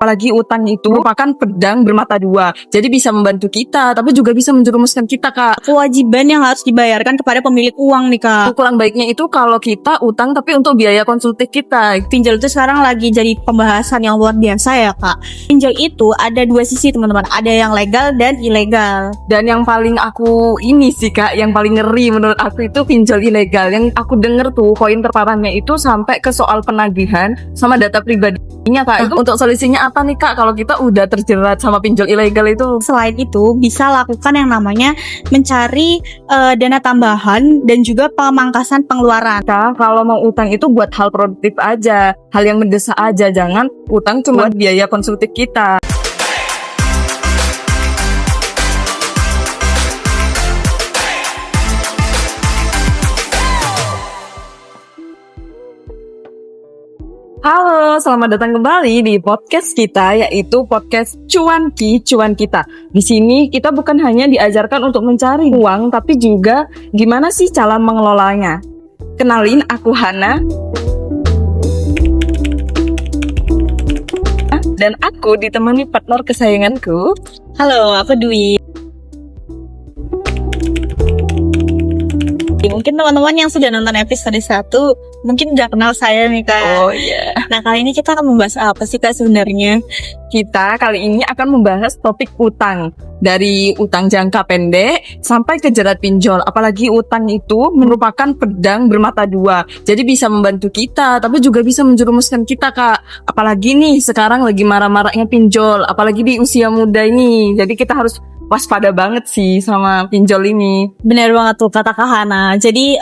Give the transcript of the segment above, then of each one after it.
Apalagi utang itu merupakan pedang bermata dua. Jadi bisa membantu kita, tapi juga bisa menjerumuskan kita, Kak. Kewajiban yang harus dibayarkan kepada pemilik uang nih, Kak. Kurang baiknya itu kalau kita utang tapi untuk biaya konsultif kita. Pinjol itu sekarang lagi jadi pembahasan yang luar biasa ya, Kak. Pinjol itu ada dua sisi, teman-teman. Ada yang legal dan ilegal. Dan yang paling aku ini sih, Kak, yang paling ngeri menurut aku itu pinjol ilegal. Yang aku denger tuh poin terparahnya itu sampai ke soal penagihan sama data pribadinya, Kak. Itu untuk solusinya apa nih, Kak, kalau kita udah terjerat sama pinjol ilegal itu? Selain itu, bisa lakukan yang namanya mencari dana tambahan dan juga pemangkasan pengeluaran. Kak, kalau mau utang itu buat hal produktif aja, hal yang mendesak aja. Jangan utang cuma buat biaya konsultif kita. Halo, selamat datang kembali di podcast kita, yaitu podcast Cuan Kita. Di sini kita bukan hanya diajarkan untuk mencari uang, tapi juga gimana sih cara mengelolanya. Kenalin, aku Hana. Dan aku ditemani partner kesayanganku. Halo, aku Dwi. Mungkin teman-teman yang sudah nonton episode 1 mungkin udah kenal saya nih, Kak. Oh iya. Nah, kali ini kita akan membahas apa sih, Kak, sebenarnya? Kita kali ini akan membahas topik utang. Dari utang jangka pendek sampai ke jerat pinjol. Apalagi utang itu merupakan pedang bermata dua. Jadi bisa membantu kita, tapi juga bisa menjerumuskan kita, Kak. Apalagi nih sekarang lagi marah-marahnya pinjol. Apalagi di usia muda ini. Jadi kita harus waspada banget sih sama pinjol ini. Benar banget tuh kata Kak Hana. Jadi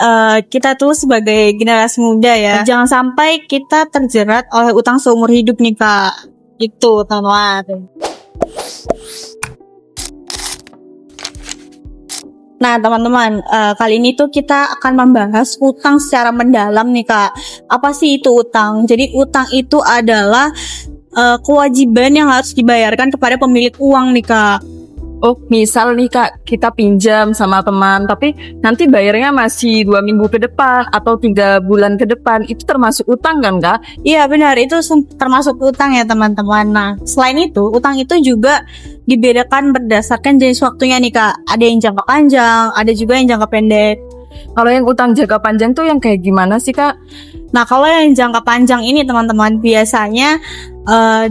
kita tuh sebagai generasi muda ya, jangan sampai kita terjerat oleh utang seumur hidup nih, Kak. Itu teman-teman. Nah teman-teman, kali ini tuh kita akan membahas utang secara mendalam nih, Kak. Apa sih itu utang? Jadi utang itu adalah kewajiban yang harus dibayarkan kepada pemilik uang nih, Kak. Oh, misal nih, Kak, kita pinjam sama teman, tapi nanti bayarnya masih 2 minggu ke depan atau 3 bulan ke depan. Itu termasuk utang kan, Kak? Iya benar, itu termasuk utang ya teman-teman. Nah, selain itu, utang itu juga dibedakan berdasarkan jenis waktunya nih, Kak. Ada yang jangka panjang, ada juga yang jangka pendek. Kalau yang utang jangka panjang tuh yang kayak gimana sih, Kak? Nah, kalau yang jangka panjang ini teman-teman, biasanya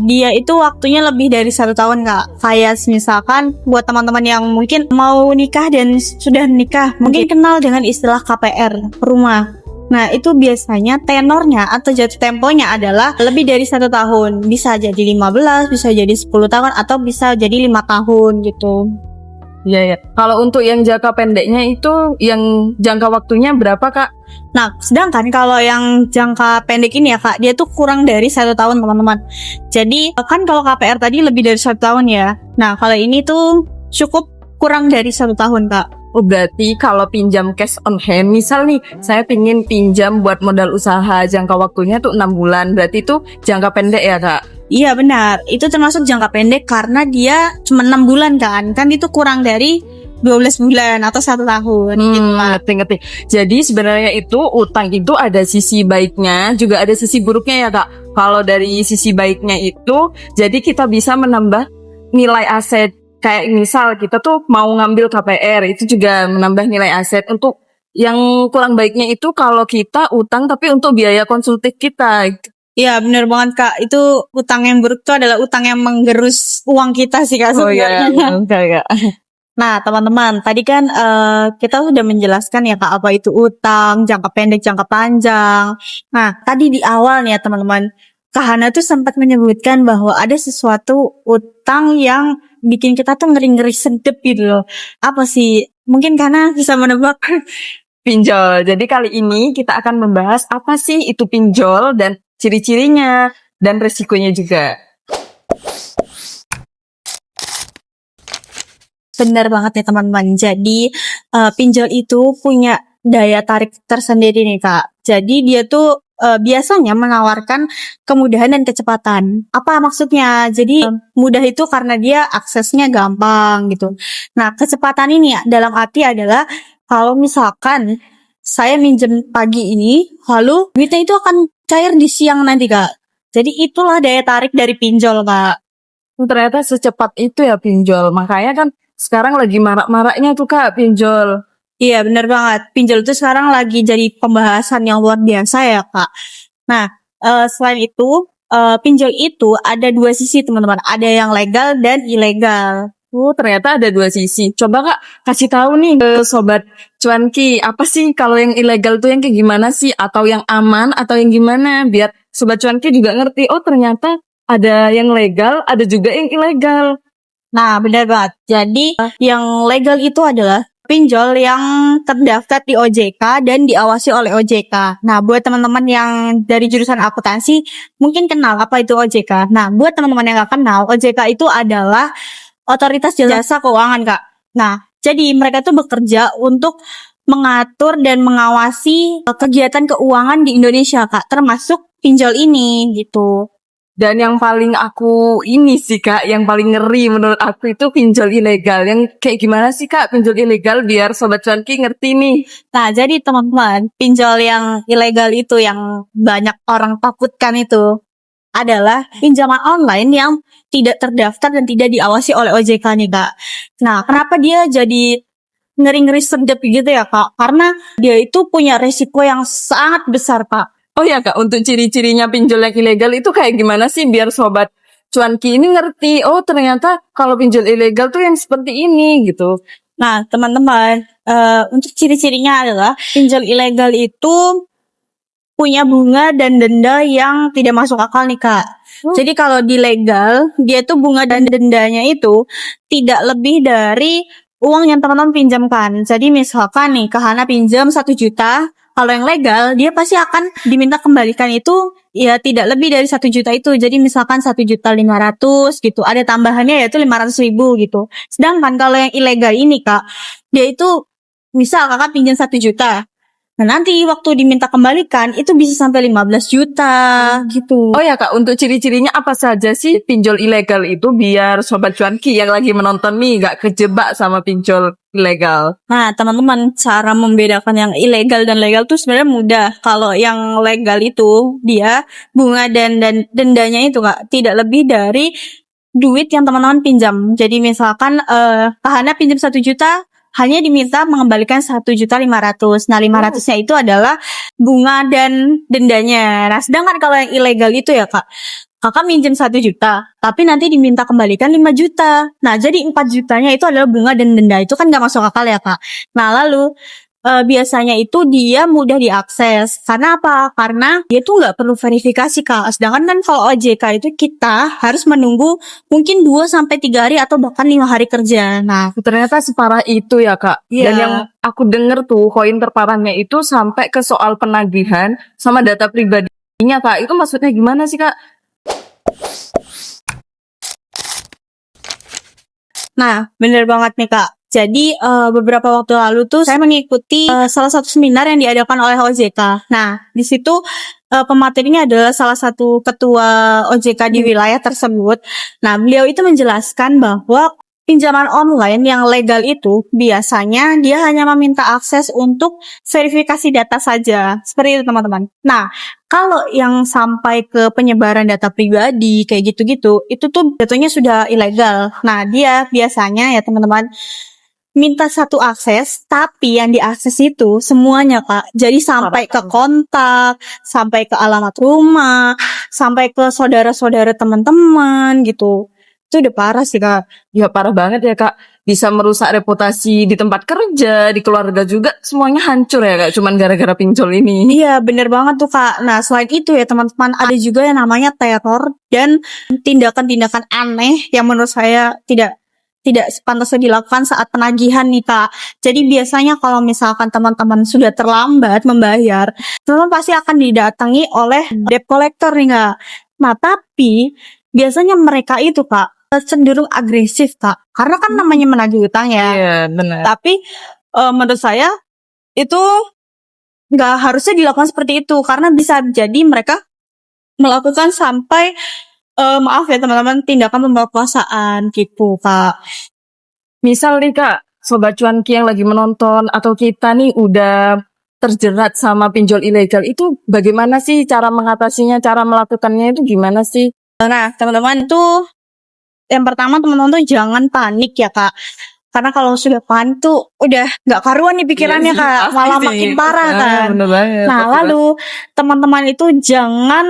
dia itu waktunya lebih dari 1 tahun, Kak. Kayak misalkan buat teman-teman yang mungkin mau nikah dan sudah nikah, mungkin kenal dengan istilah KPR rumah. Nah, itu biasanya tenornya atau jatuh temponya adalah lebih dari 1 tahun. Bisa jadi 15, bisa jadi 10 tahun, atau bisa jadi 5 tahun gitu. Iya ya. Kalau untuk yang jangka pendeknya itu yang jangka waktunya berapa, Kak? Nah, sedangkan kalau yang jangka pendek ini ya, Kak, dia tuh kurang dari 1 tahun, teman-teman. Jadi, kan kalau KPR tadi lebih dari 1 tahun ya. Nah, kalau ini tuh cukup kurang dari 1 tahun, Kak. Oh, berarti kalau pinjam cash on hand, misal nih, saya pingin pinjam buat modal usaha, jangka waktunya tuh 6 bulan. Berarti itu jangka pendek ya, Kak? Iya benar, itu termasuk jangka pendek karena dia cuma 6 bulan kan itu kurang dari 12 bulan atau 1 tahun gitu. Ngerti. Jadi sebenarnya itu utang itu ada sisi baiknya, juga ada sisi buruknya ya, Kak. Kalau dari sisi baiknya itu, jadi kita bisa menambah nilai aset. Kayak misal kita tuh mau ngambil KPR, itu juga menambah nilai aset. Untuk yang kurang baiknya itu kalau kita utang tapi untuk biaya konsultif kita. Iya benar banget, Kak. Itu utang yang buruk itu adalah utang yang menggerus uang kita sih, Kak, sebenarnya. Oh iya, Nah teman-teman, tadi kan kita sudah menjelaskan ya, Kak, apa itu utang, jangka pendek, jangka panjang. Nah tadi di awal nih ya teman-teman, Kak Hana tuh sempat menyebutkan bahwa ada sesuatu utang yang bikin kita tuh ngeri-ngeri sedep gitu loh. Apa sih? Mungkin Hana bisa menebak. Pinjol. Jadi kali ini kita akan membahas apa sih itu pinjol dan ciri-cirinya dan resikonya juga. Benar banget ya teman-teman. Jadi pinjol itu punya daya tarik tersendiri nih, Kak. Jadi dia tuh biasanya menawarkan kemudahan dan kecepatan. Apa maksudnya? Jadi mudah itu karena dia aksesnya gampang gitu. Nah, kecepatan ini dalam arti adalah kalau misalkan saya minjem pagi ini, lalu duitnya itu akan cair di siang nanti, Kak. Jadi itulah daya tarik dari pinjol, Kak. Ternyata secepat itu ya pinjol. Makanya kan sekarang lagi marak-maraknya tuh Kak pinjol. Iya, benar banget. Pinjol itu sekarang lagi jadi pembahasan yang luar biasa ya, Kak. Nah, selain itu, pinjol itu ada dua sisi, teman-teman. Ada yang legal dan ilegal. Oh, ternyata ada dua sisi. Coba Kak kasih tahu nih ke sobat cuanki, apa sih kalau yang ilegal tuh yang kayak gimana sih? Atau yang aman atau yang gimana? Biar sobat cuanki juga ngerti, oh ternyata ada yang legal, ada juga yang ilegal. Nah, benar banget. Jadi, yang legal itu adalah pinjol yang terdaftar di OJK dan diawasi oleh OJK. Nah, buat teman-teman yang dari jurusan akuntansi, mungkin kenal apa itu OJK. Nah, buat teman-teman yang nggak kenal, OJK itu adalah Otoritas Jasa Keuangan, Kak. Nah, jadi mereka tuh bekerja untuk mengatur dan mengawasi kegiatan keuangan di Indonesia, Kak. Termasuk pinjol ini, gitu. Dan yang paling aku ini sih Kak, yang paling ngeri menurut aku itu pinjol ilegal. Yang kayak gimana sih Kak pinjol ilegal biar sobat cuanki ngerti nih. Nah, jadi teman-teman, pinjol yang ilegal itu yang banyak orang takutkan itu adalah pinjaman online yang tidak terdaftar dan tidak diawasi oleh OJK nih, Kak. Nah, kenapa dia jadi ngeri-ngeri sedep gitu ya, Kak? Karena dia itu punya resiko yang sangat besar, Kak. Oh ya Kak, untuk ciri-cirinya pinjol yang ilegal itu kayak gimana sih biar sobat cuanki ini ngerti. Oh ternyata kalau pinjol ilegal tuh yang seperti ini gitu. Nah, teman-teman, untuk ciri-cirinya adalah pinjol ilegal itu punya bunga dan denda yang tidak masuk akal nih, Kak. Jadi kalau di legal, dia tuh bunga dan dendanya itu tidak lebih dari uang yang teman-teman pinjamkan. Jadi misalkan nih, Kak Hana pinjam 1 juta, kalau yang legal, dia pasti akan diminta kembalikan itu ya tidak lebih dari 1 juta itu. Jadi misalkan 1.500.000 gitu. Ada tambahannya yaitu 500.000 gitu. Sedangkan kalau yang ilegal ini, Kak, dia itu misal kakak pinjam 1 juta. Nah, nanti waktu diminta kembalikan itu bisa sampai 15 juta gitu. Oh ya Kak, untuk ciri-cirinya apa saja sih pinjol ilegal itu biar sobat cuanki yang lagi menonton nih gak kejebak sama pinjol ilegal. Nah, teman-teman, cara membedakan yang ilegal dan legal tuh sebenarnya mudah. Kalau yang legal itu dia bunga dan dendanya itu Kak tidak lebih dari duit yang teman-teman pinjam. Jadi misalkan Kak Hana pinjam 1 juta, hanya diminta mengembalikan 1.500.000. Nah, 500-nya itu adalah bunga dan dendanya. Nah, sedangkan kalau yang ilegal itu ya, Kak, kakak minjem 1 juta, tapi nanti diminta kembalikan 5 juta. Nah, jadi 4 jutanya itu adalah bunga dan denda. Itu kan gak masuk akal ya, Kak. Nah, lalu biasanya itu dia mudah diakses. Karena apa? Karena dia tuh nggak perlu verifikasi, Kak. Sedangkan kan kalau OJK itu kita harus menunggu mungkin 2-3 hari atau bahkan 5 hari kerja. Nah, Ternyata separah itu ya Kak. Iya. Dan yang aku denger tuh koin terparahnya itu sampai ke soal penagihan sama data pribadinya Kak. Itu maksudnya gimana sih Kak? Nah, bener banget nih, Kak. Jadi, beberapa waktu lalu tuh saya mengikuti salah satu seminar yang diadakan oleh OJK. Nah, di situ pematerinya adalah salah satu ketua OJK di wilayah tersebut. Nah, beliau itu menjelaskan bahwa pinjaman online yang legal itu biasanya dia hanya meminta akses untuk verifikasi data saja. Seperti itu, teman-teman. Nah, kalau yang sampai ke penyebaran data pribadi kayak gitu-gitu, itu tuh jatuhnya sudah ilegal. Nah, dia biasanya ya teman-teman minta satu akses, tapi yang diakses itu semuanya, Kak. Jadi sampai ke kontak, sampai ke alamat rumah, sampai ke saudara-saudara teman-teman gitu. Itu udah parah sih, Kak. Ya parah banget ya Kak. Bisa merusak reputasi di tempat kerja, di keluarga juga semuanya hancur ya Kak. Cuman gara-gara pinjol ini. Iya, bener banget tuh, Kak. Nah, selain itu ya teman-teman, ada juga yang namanya teror dan tindakan-tindakan aneh yang menurut saya tidak sepantasnya dilakukan saat penagihan nih, Kak. Jadi biasanya kalau misalkan teman-teman sudah terlambat membayar, teman-teman pasti akan didatangi oleh debt collector nih, Kak. Nah, tapi biasanya mereka itu, Kak, cenderung agresif, Kak. Karena kan namanya menagih utang ya. Iya benar. Tapi menurut saya itu nggak harusnya dilakukan seperti itu. Karena bisa jadi mereka melakukan sampai maaf ya teman-teman, tindakan pemerkosaan gitu, Kak. Misal nih Kak, sobat cuanki yang lagi menonton atau kita nih udah terjerat sama pinjol ilegal itu bagaimana sih cara mengatasinya, cara melakukannya itu gimana sih? Nah, teman-teman tuh yang pertama teman-teman tuh jangan panik ya Kak. Karena kalau sudah panik tuh udah nggak karuan nih pikirannya Iya sih, Kak, pasti malah sih. makin parah kan. Bener banget. Nah, pasti lalu teman-teman itu jangan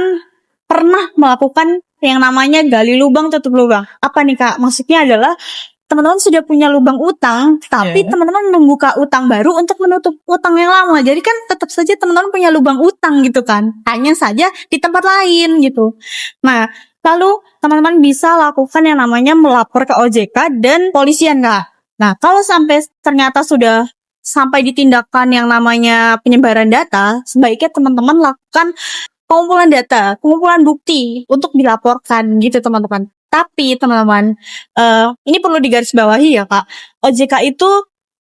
pernah melakukan yang namanya gali lubang tutup lubang. Apa nih Kak? Maksudnya adalah teman-teman sudah punya lubang utang, tapi Iya. teman-teman membuka utang baru untuk menutup utang yang lama. Jadi kan tetap saja teman-teman punya lubang utang gitu kan. Hanya saja di tempat lain gitu. Nah, lalu teman-teman bisa lakukan yang namanya melapor ke OJK dan polisian Kak. Nah, kalau sampai ternyata sudah sampai ditindakan yang namanya penyebaran data, sebaiknya teman-teman lakukan pengumpulan data, pengumpulan bukti untuk dilaporkan gitu teman-teman. Tapi teman-teman, ini perlu digarisbawahi ya Kak. OJK itu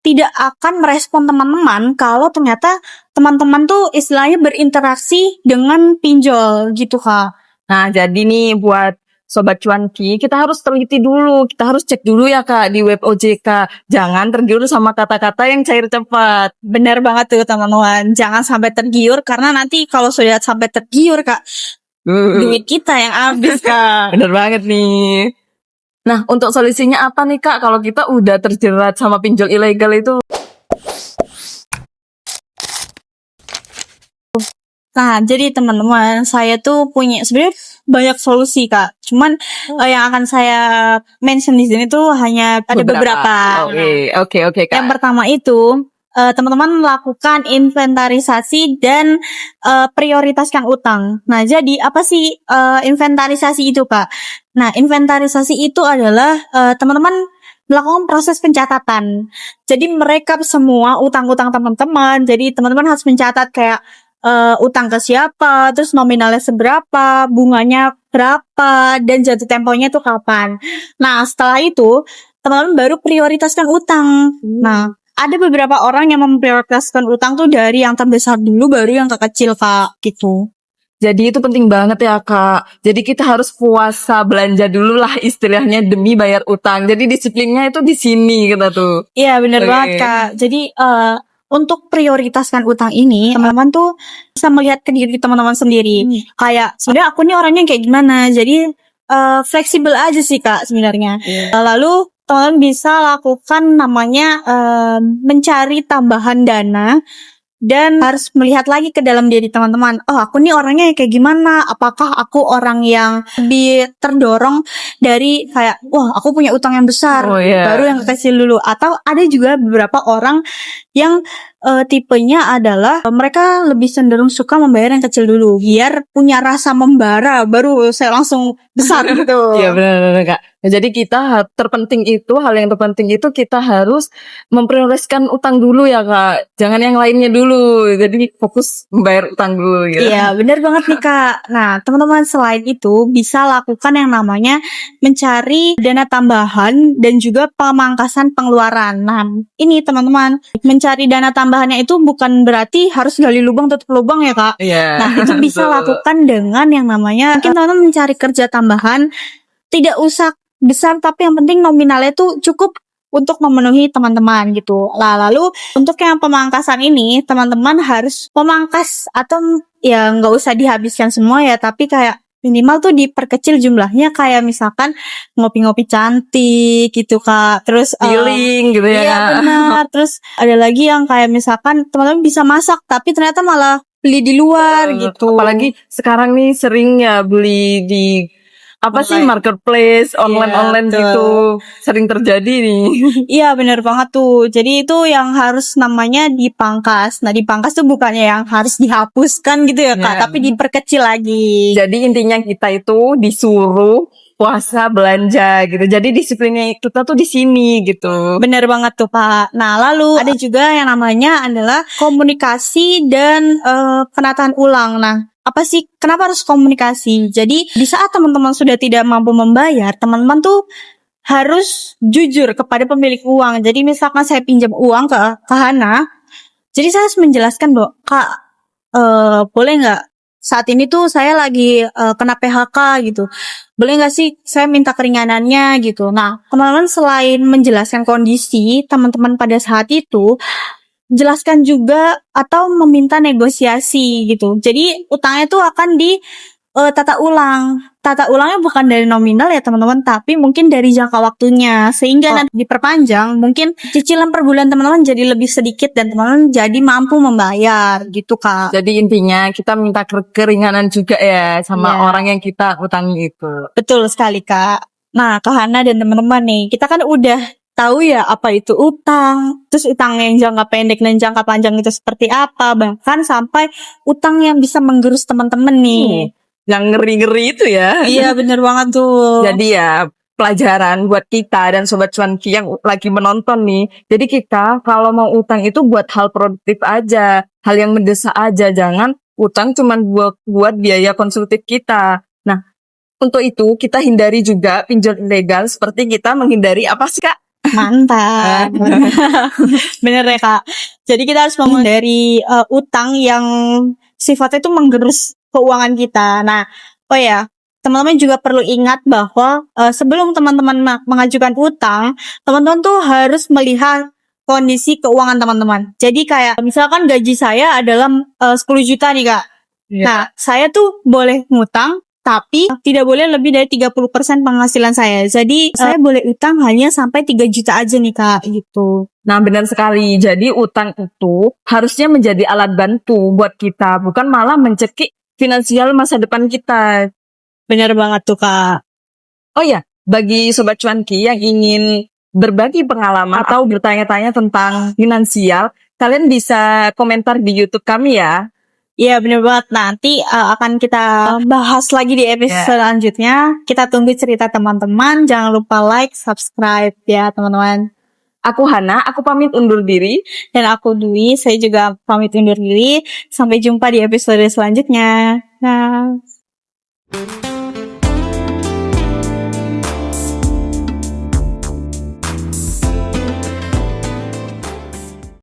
tidak akan merespon teman-teman kalau ternyata teman-teman tuh istilahnya berinteraksi dengan pinjol gitu Kak. Nah, jadi nih buat Sobat Cuanki, kita harus teliti dulu, kita harus cek dulu ya Kak di web OJK. Jangan tergiur sama kata-kata yang cair cepat. Benar banget tuh teman-teman. Jangan sampai tergiur karena nanti kalau sudah sampai tergiur Kak, duit kita yang habis Kak. Bener banget nih. Nah, untuk solusinya apa nih Kak kalau kita udah terjerat sama pinjol ilegal itu? Nah, jadi teman-teman, saya tuh punya sebenarnya banyak solusi Kak. Cuman yang akan saya mention di sini tuh hanya ada beberapa. Oke Kak. Yang pertama itu teman-teman melakukan inventarisasi dan prioritaskan utang. Nah, jadi apa sih inventarisasi itu, Kak? Nah, inventarisasi itu adalah teman-teman melakukan proses pencatatan. Jadi merekap semua utang-utang teman-teman. Jadi teman-teman harus mencatat kayak utang ke siapa, terus nominalnya seberapa, bunganya berapa, dan jatuh temponya tuh kapan. Nah, setelah itu teman-teman baru prioritaskan utang. Nah, ada beberapa orang yang memprioritaskan utang tuh dari yang terbesar dulu baru yang terkecil Kak, gitu. Jadi itu penting banget ya Kak. Jadi kita harus puasa belanja dulu lah istilahnya demi bayar utang. Jadi disiplinnya itu di sini kita tuh. Iya, bener Oke. banget Kak. Jadi untuk prioritaskan utang ini, teman-teman tuh bisa melihat ke diri teman-teman sendiri. Kayak sebenarnya aku nih orangnya kayak gimana. Jadi fleksibel aja sih Kak sebenarnya. Lalu teman-teman bisa lakukan namanya mencari tambahan dana dan harus melihat lagi ke dalam diri teman-teman. Oh, aku nih orangnya kayak gimana? Apakah aku orang yang lebih terdorong dari kayak, wah, aku punya utang yang besar, baru yang kecil dulu. Atau ada juga beberapa orang yang tipenya adalah mereka lebih cenderung suka membayar yang kecil dulu, biar punya rasa membara, baru saya langsung besar gitu. Iya benar Kak. Nah, jadi kita hal yang terpenting itu kita harus memprioritaskan utang dulu ya Kak. Jangan yang lainnya dulu. Jadi fokus membayar utang dulu gitu. Iya, benar banget nih Kak. Nah, teman-teman selain itu bisa lakukan yang namanya mencari dana tambahan dan juga pemangkasan pengeluaran. Nah, ini teman-teman, mencari dana tambahannya itu bukan berarti harus gali lubang tutup lubang ya Kak. Iya. Nah, itu bisa lakukan dengan yang namanya mungkin teman-teman mencari kerja tambahan, tidak usah besar tapi yang penting nominalnya tuh cukup untuk memenuhi teman-teman gitu. Lah, lalu untuk yang pemangkasan ini teman-teman harus memangkas atau ya nggak usah dihabiskan semua ya, tapi kayak minimal tuh diperkecil jumlahnya, kayak misalkan ngopi-ngopi cantik gitu Kak. Terus Healing gitu ya. iya benar. Terus ada lagi yang kayak misalkan teman-teman bisa masak tapi ternyata malah beli di luar gitu. Apalagi sekarang nih sering ya beli di marketplace online betul. gitu, sering terjadi nih. Iya benar banget tuh. Jadi itu yang harus namanya dipangkas. Nah, dipangkas tuh bukannya yang harus dihapuskan gitu ya Kak, Iya. tapi diperkecil lagi. Jadi intinya kita itu disuruh puasa belanja gitu. Jadi disiplinnya kita tuh di sini gitu. Benar banget tuh Pak. Nah, lalu ada juga yang namanya adalah komunikasi dan penataan ulang. Nah, apa sih kenapa harus komunikasi? Jadi di saat teman-teman sudah tidak mampu membayar, teman-teman tuh harus jujur kepada pemilik uang. Jadi misalkan saya pinjam uang ke Hana, jadi saya harus menjelaskan bahwa Kak, boleh nggak saat ini tuh saya lagi kena PHK gitu. Boleh nggak sih saya minta keringanannya gitu. Nah, teman-teman selain menjelaskan kondisi teman-teman pada saat itu, jelaskan juga atau meminta negosiasi gitu. Jadi utangnya tuh akan di tata ulang. Tata ulangnya bukan dari nominal ya teman-teman, tapi mungkin dari jangka waktunya. Sehingga nanti diperpanjang, mungkin cicilan per bulan teman-teman jadi lebih sedikit dan teman-teman jadi mampu membayar gitu Kak. Jadi intinya kita minta keringanan juga ya sama Iya. orang yang kita utangi itu. Betul sekali Kak. Nah Kak Hana dan teman-teman nih, kita kan udah tahu ya apa itu utang, terus utang yang jangka pendek dan jangka panjang itu seperti apa, bahkan sampai utang yang bisa menggerus teman-teman nih. Yang ngeri-ngeri itu ya. Iya bener banget tuh. Jadi ya pelajaran buat kita dan Sobat Cuanki yang lagi menonton nih. Jadi kita kalau mau utang itu buat hal produktif aja. Hal yang mendesak aja. Jangan utang cuman buat biaya konsumtif kita. Nah, untuk itu kita hindari juga pinjol ilegal seperti kita menghindari apa sih Kak? Mantap. Bener ya Kak. Jadi kita harus menghindari utang yang sifatnya itu menggerus keuangan kita. Nah, oh ya, teman-teman juga perlu ingat bahwa sebelum teman-teman mengajukan utang, teman-teman tuh harus melihat kondisi keuangan teman-teman. Jadi kayak misalkan gaji saya adalah 10 juta nih Kak. Iya. Nah, saya tuh boleh ngutang tapi tidak boleh lebih dari 30% penghasilan saya. Jadi saya boleh utang hanya sampai 3 juta aja nih Kak, gitu. Nah, benar sekali. Jadi utang itu harusnya menjadi alat bantu buat kita, bukan malah mencekik finansial masa depan kita. Bener banget tuh Kak. Oh ya, bagi Sobat Cuanki yang ingin berbagi pengalaman atau bertanya-tanya tentang finansial, kalian bisa komentar di YouTube kami ya. Iya bener banget. Nanti akan kita bahas lagi di episode selanjutnya. Kita tunggu cerita teman-teman. Jangan lupa like, subscribe ya teman-teman. Aku Hana, aku pamit undur diri. Dan aku Dwi, saya juga pamit undur diri. Sampai jumpa di episode selanjutnya. Nah.